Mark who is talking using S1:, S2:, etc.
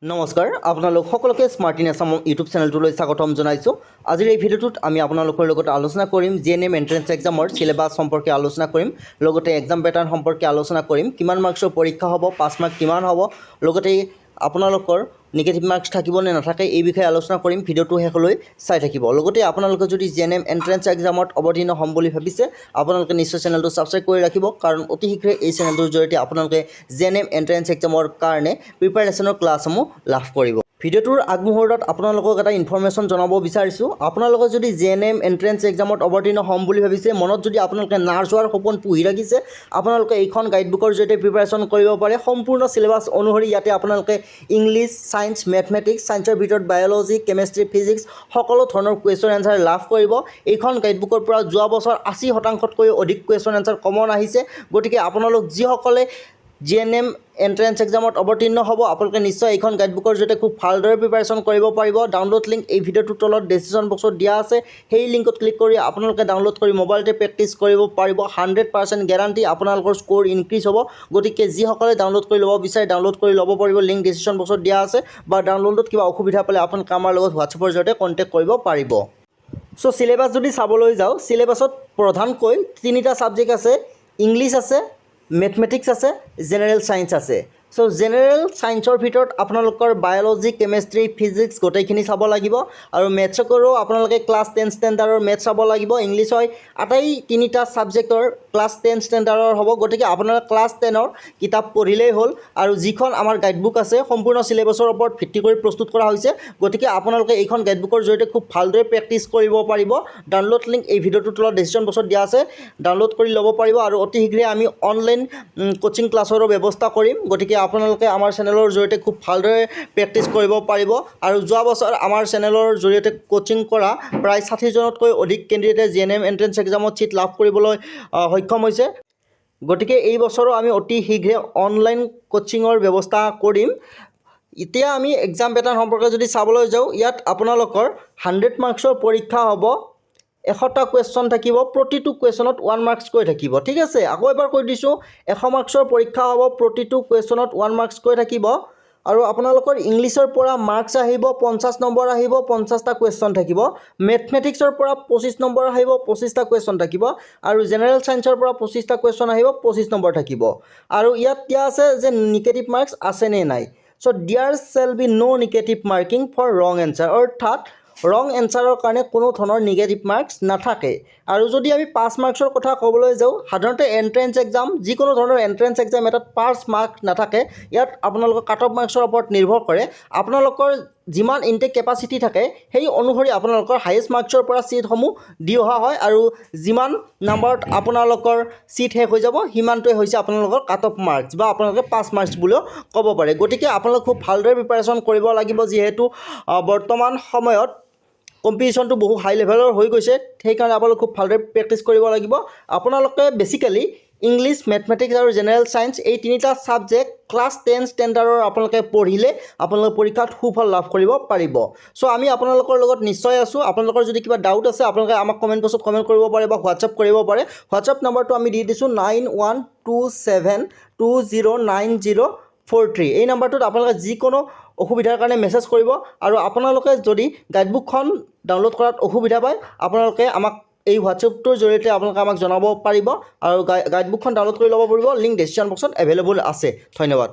S1: নমস্কাৰ আপোনালোক সকলোকে স্মাৰ্ট ইন আছাম ইউটিউব চেনেলটোলৈ স্বাগতম জনাইছোঁ। আজিৰ এই ভিডিঅ'টোত আমি আপোনালোকৰ লগত আলোচনা কৰিম জিএনএম এন্ট্ৰেন্স এক্সামৰ সিলেবাছ সম্পৰ্কে আলোচনা কৰিম, লগতে এক্সাম পেটাৰ্ণ সম্পৰ্কে আলোচনা কৰিম, কিমান মাৰ্কছৰ পৰীক্ষা হ'ব, 5 মাৰ্ক কিমান হ'ব, লগতে আপোনালোকৰ নিগেটিভ মাৰ্কছ থাকিব নে নাথাকে এই বিষয়ে আলোচনা কৰিম। ভিডিঅ'টো শেষলৈ চাই থাকিব। লগতে আপোনালোকে যদি জিএনএম এন্ট্ৰেন্স এক্সামত অৱতীৰ্ণ হ'ম বুলি ভাবিছে আপোনালোকে নিশ্চয় চেনেলটো ছাবস্ক্ৰাইব কৰি ৰাখিব, কাৰণ অতি শীঘ্ৰে এই চেনেলটোৰ জৰিয়তে আপোনালোকে জিএনএম এন্ট্ৰেন্স এক্সামৰ কাৰণে প্ৰিপাৰেশ্যনৰ ক্লাছসমূহ লাভ কৰিব। ভিডিঅ'টোৰ আগমুহূৰ্তত আপোনালোকক এটা ইনফৰমেশ্যন জনাব বিচাৰিছোঁ। আপোনালোকে যদি জিএনএম এন্ট্ৰেন্স এক্সামত অৱতীৰ্ণ হ'ম বুলি ভাবিছে, মনত যদি আপোনালোকে নাৰ্ছ হোৱাৰ সপোন পুহি ৰাখিছে, আপোনালোকে এইখন গাইডবুকৰ জৰিয়তে প্ৰিপাৰেশ্যন কৰিব পাৰে। সম্পূৰ্ণ চিলেবাছ অনুসৰি ইয়াতে আপোনালোকে ইংলিছ, ছায়েন্স, মেথমেটিক্স, ছায়েন্সৰ ভিতৰত বায়'লজি, কেমেষ্ট্ৰি, ফিজিক্স সকলো ধৰণৰ কুৱেশ্যন এনচাৰ লাভ কৰিব। এইখন গাইডবুকৰ পৰা যোৱা বছৰ 80%তকৈ অধিক কুৱেশ্যন এনচাৰ কমন আহিছে। গতিকে আপোনালোক যিসকলে জিএনএম এন্ট্ৰেন্স এক্সামত অৱতীৰ্ণ হ'ব আপোনালোকে নিশ্চয় এইখন গাইডবুকৰ জৰিয়তে খুব ভালদৰে প্ৰিপাৰেশ্যন কৰিব পাৰিব। ডাউনলোড লিংক এই ভিডিঅ'টোৰ তলত ডেছক্ৰিপশ্যন বক্সত দিয়া আছে, সেই লিংকত ক্লিক কৰি আপোনালোকে ডাউনলোড কৰি মোবাইলতে প্ৰেক্টিছ কৰিব পাৰিব। 100% গেৰাণ্টি আপোনালোকৰ স্ক'ৰ ইনক্ৰিজ হ'ব। গতিকে যিসকলে ডাউনলোড কৰি ল'ব বিচাৰে ডাউনলোড কৰি ল'ব পাৰিব, লিংক ডেছক্ৰিপশ্যন বক্সত দিয়া আছে, বা ডাউনলোডত কিবা অসুবিধা পালে আপোনালোকে আমাৰ লগত হোৱাটছএপৰ জৰিয়তে কণ্টেক্ট কৰিব পাৰিব। চ' চিলেবাছ যদি চাবলৈ যাওঁ, চিলেবাছত প্ৰধানকৈ 3টা ছাবজেক্ট আছে, ইংলিছ আছে, মেথমেটিক্স আছে, জেনেৰেল ছায়েন্স আছে। চ' জেনেৰেল ছায়েন্সৰ ভিতৰত আপোনালোকৰ বায়'লজি, কেমেষ্ট্ৰি, ফিজিক্স গোটেইখিনি চাব লাগিব, আৰু মেথছকৰো আপোনালোকে ক্লাছ 10 ষ্টেণ্ডাৰ্ডৰ মেথছ চাব লাগিব। ইংলিছ হয় আটাই 3টা ছাবজেক্টৰ ক্লাছ 10 ষ্টেণ্ডাৰ্ডৰ হ'ব। গতিকে আপোনালোকে ক্লাছ 10ৰ কিতাপ পঢ়িলেই হ'ল, আৰু যিখন আমাৰ গাইডবুক আছে সম্পূৰ্ণ চিলেবাছৰ ওপৰত ভিত্তি কৰি প্ৰস্তুত কৰা হৈছে। গতিকে আপোনালোকে এইখন গাইডবুকৰ জৰিয়তে খুব ভালদৰে প্ৰেক্টিছ কৰিব পাৰিব। ডাউনলোড লিংক এই ভিডিঅ'টোৰ তলত ডেছক্ৰিপশ্যন বক্সত দিয়া আছে, ডাউনলোড কৰি ল'ব পাৰিব। আৰু অতি শীঘ্ৰে আমি অনলাইন কোচিং ক্লাছৰো ব্যৱস্থা কৰিম। গতিকে আপোনালোকে আমাৰ চেনেলৰ জৰিয়তে খুব ভালদৰে প্ৰেক্টিছ কৰিব পাৰিব। আৰু যোৱা বছৰ আমাৰ চেনেলৰ জৰিয়তে কোচিং কৰা প্ৰায় 60জনতকৈ অধিক কেণ্ডিডেটে জিএনএম এন্ট্ৰেন্স এক্সামত ছিট লাভ কৰিবলৈ সক্ষম হৈছে। গতিকে এই বছৰো আমি অতি শীঘ্ৰে অনলাইন কোচিঙৰ ব্যৱস্থা কৰিম। এতিয়া আমি এক্সাম পেটাৰ্ণ সম্পৰ্কে যদি চাবলৈ যাওঁ, ইয়াত আপোনালোকৰ 100 মাৰ্কছৰ পৰীক্ষা হ'ব। 100টা কুৱেশ্যন থাকিব, প্ৰতিটো কুৱেশ্যনত 1 মাৰ্কছকৈ থাকিব। ঠিক আছে, আকৌ এবাৰ কৈ দিছোঁ, 100 মাৰ্কছৰ পৰীক্ষা হ'ব, প্ৰতিটো কুৱেশ্যনত 1 মাৰ্কছকৈ থাকিব। আৰু আপোনালোকৰ ইংলিছৰ পৰা মাৰ্কছ আহিব 50 নম্বৰ আহিব, 50টা কুৱেশ্যন থাকিব। মেথমেটিক্সৰ পৰা 25 নম্বৰ আহিব, 25টা কুৱেশ্যন থাকিব। আৰু জেনেৰেল ছায়েন্সৰ পৰা 25টা কুৱেশ্যন আহিব, 25 নম্বৰ থাকিব। আৰু ইয়াত দিয়া আছে যে নিগেটিভ মাৰ্কছ আছে নে নাই। So' there shall be no' negative marking for wrong answer, অৰ্থাৎ ৰং এনচাৰৰ কাৰণে কোনো ধৰণৰ নিগেটিভ মাৰ্কছ নাথাকে। আৰু যদি আমি 5 মাৰ্কছৰ কথা ক'বলৈ যাওঁ, সাধাৰণতে এণ্ট্ৰেন্স এক্সাম, যিকোনো ধৰণৰ এণ্ট্ৰেন্স এক্সাম এটাত 5 মাৰ্ক নাথাকে। ইয়াত আপোনালোকৰ কাট অফ মাৰ্কছৰ ওপৰত নিৰ্ভৰ কৰে। আপোনালোকৰ যিমান ইনটেক কেপাচিটি থাকে সেই অনুসৰি আপোনালোকৰ হায়েষ্ট মাৰ্কছৰ পৰা ছিটসমূহ দি অহা হয়, আৰু যিমান নাম্বাৰত আপোনালোকৰ ছিট শেষ হৈ যাব সিমানটোৱে হৈছে আপোনালোকৰ কাট অফ মাৰ্কছ, বা আপোনালোকে 5 মাৰ্কছ বুলিও ক'ব পাৰে। গতিকে আপোনালোকে খুব ভালদৰে প্ৰিপাৰেশ্যন কৰিব লাগিব, যিহেতু বৰ্তমান সময়ত কম্পিটিশ্যনটো বহু হাই লেভেলৰ হৈ গৈছে। সেইকাৰণে আপোনালোকে খুব ভালদৰে প্ৰেক্টিছ কৰিব লাগিব। আপোনালোকে বেছিকেলি ইংলিছ, মেথমেটিক্স আৰু জেনেৰেল ছায়েন্স এই 3টা ছাবজেক্ট ক্লাছ 10 ষ্টেণ্ডাৰ্ডৰ আপোনালোকে পঢ়িলে আপোনালোকে পৰীক্ষাত সুফল লাভ কৰিব পাৰিব। চ' আমি আপোনালোকৰ লগত নিশ্চয় আছোঁ। আপোনালোকৰ যদি কিবা ডাউট আছে আপোনালোকে আমাক কমেণ্ট বক্সত কমেণ্ট কৰিব পাৰে বা হোৱাটছআপ কৰিব পাৰে। হোৱাটছআপ নম্বৰটো আমি দি দিছোঁ 9127209043। এই নম্বৰটোত আপোনালোকে যিকোনো অসুবিধাৰ কাৰণে মেছেজ কৰিব। আৰু আপোনালোকে যদি গাইডবুকখন ডাউনলোড কৰাত অসুবিধা পায় আপোনালোকে আমাক এই হোৱাটছএপটোৰ জৰিয়তে আপোনালোকে আমাক জনাব পাৰিব, আৰু গাইডবুকখন ডাউনলোড কৰি ল'ব পাৰিব। লিংক ডেছক্ৰিপশ্যন বক্সত এভেইলেবল আছে। ধন্যবাদ।